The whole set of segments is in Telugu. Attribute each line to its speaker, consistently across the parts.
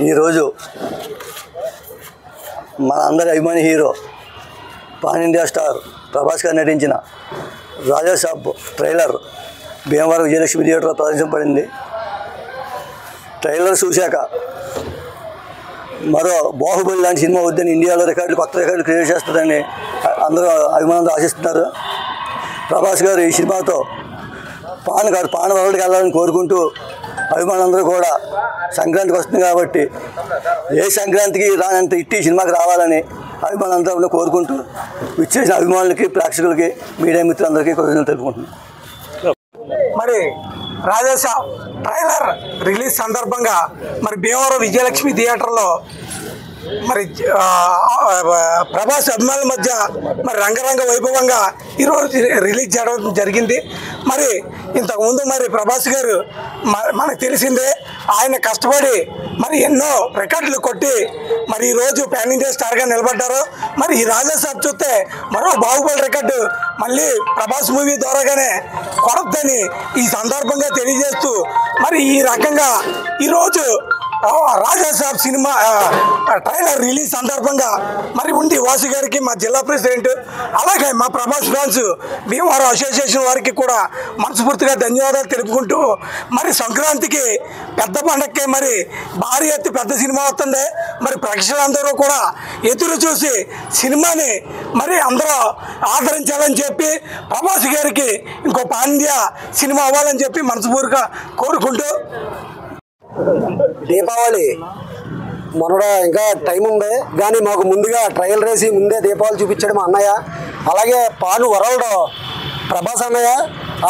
Speaker 1: ఈరోజు మన అందరి అభిమాని hero pan India star Prabhas గారు నటించిన రాజా సాబ్ ట్రైలర్ భీమవరం విజయలక్ష్మి థియేటర్లో ప్రదర్శించబడింది. ట్రైలర్ చూశాక మరో బాహుబలి లాంటి సినిమా వద్దని ఇండియాలో కొత్త రికార్డులు క్రియేట్ చేస్తుందని అందరూ అభిమానులు ఆశిస్తున్నారు. ప్రభాస్ గారు ఈ సినిమాతో పాన్ వరల్డ్కి వెళ్ళాలని కోరుకుంటూ అభిమానులందరూ కూడా సంక్రాంతికి వస్తుంది కాబట్టి ఏ సంక్రాంతికి రానంత ఇట్టి సినిమాకి రావాలని అభిమానులందరూ కోరుకుంటూ విచ్చేసిన అభిమానులకి, ప్రేక్షకులకి, మీడియా మిత్రులందరికీ కృతజ్ఞతలు తెలుపుకుంటున్నాను.
Speaker 2: మరి రాజాసాబ్ ట్రైలర్ రిలీజ్ సందర్భంగా మరి భీమవరం విజయలక్ష్మి థియేటర్లో మరి ప్రభాస్ అభిమానుల మధ్య మరి రంగరంగ వైభవంగా ఈరోజు రిలీజ్ చేయడం జరిగింది. మరి ఇంతకుముందు మరి ప్రభాస్ గారు మనకు తెలిసిందే, ఆయన కష్టపడి మరి ఎన్నో రికార్డులు కొట్టి మరి ఈరోజు పాన్ ఇండియా స్టార్గా నిలబడ్డారు. మరి ఈ రాజాసాబ్ చూస్తే మరో బాహుబలి రికార్డు మళ్ళీ ప్రభాస్ మూవీ ద్వారాగానే కొడద్దని ఈ సందర్భంగా తెలియజేస్తూ మరి ఈ రకంగా ఈరోజు రాజాసాబ్ సినిమా ట్రైలర్ రిలీజ్ సందర్భంగా మరి ఉండి వాసు గారికి, మా జిల్లా ప్రెసిడెంట్, అలాగే మా ప్రభాస్ ఫ్యాన్స్ భీమవరం అసోసియేషన్ వారికి కూడా మనస్ఫూర్తిగా ధన్యవాదాలు తెలుపుకుంటూ మరి సంక్రాంతికి పెద్ద పండగకి మరి భారీ ఎత్తి పెద్ద సినిమా వస్తుంది. మరి ప్రేక్షకులందరూ కూడా ఎదురు చూసి సినిమాని మరి అందరూ ఆదరించాలని చెప్పి ప్రభాస్ గారికి ఇంకో పాన్ ఇండియా సినిమా అవ్వాలని చెప్పి మనస్ఫూర్తిగా కోరుకుంటూ
Speaker 3: దీపావళి మొన్నడ ఇంకా టైం ఉంది కానీ మాకు ముందుగా ట్రయల్ రేసి ముందే దీపావళి చూపించడం అన్నయ్య. అలాగే పాన్ వరల్డ్ ప్రభాస్ అన్నయ్య,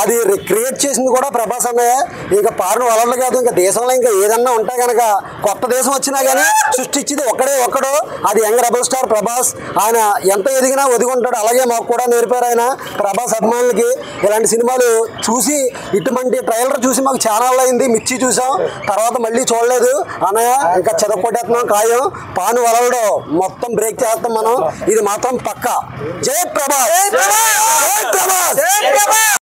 Speaker 3: అది క్రియేట్ చేసింది కూడా ప్రభాస్ అన్నయ్య. ఇంకా పాన్ వరల్డ్ కాదు, ఇంకా దేశంలో ఇంకా ఏదన్నా ఉంటే కనుక కొత్త దేశం వచ్చినా కానీ సృష్టించింది ఒక్కడు, అది యంగ్ రెబల్ స్టార్ ప్రభాస్. ఆయన ఎంత ఎదిగినా ఒదిగుంటాడు. అలాగే మాకు కూడా నేర్పారు ఆయన. ప్రభాస్ అభిమానులకి ఇలాంటి సినిమాలు చూసి ఇటువంటి ట్రైలర్ చూసి మాకు ఛానల్ అయింది. మిర్చి చూసాం, తర్వాత మళ్ళీ చూడలేదు అన్నయ్య. ఇంకా చెదకొట్టేస్తున్నాం ఖాయం. పాన్ వరల్డ్ మొత్తం బ్రేక్ చేస్తాం మనం, ఇది మాత్రం పక్కా. జై ప్రభాస్.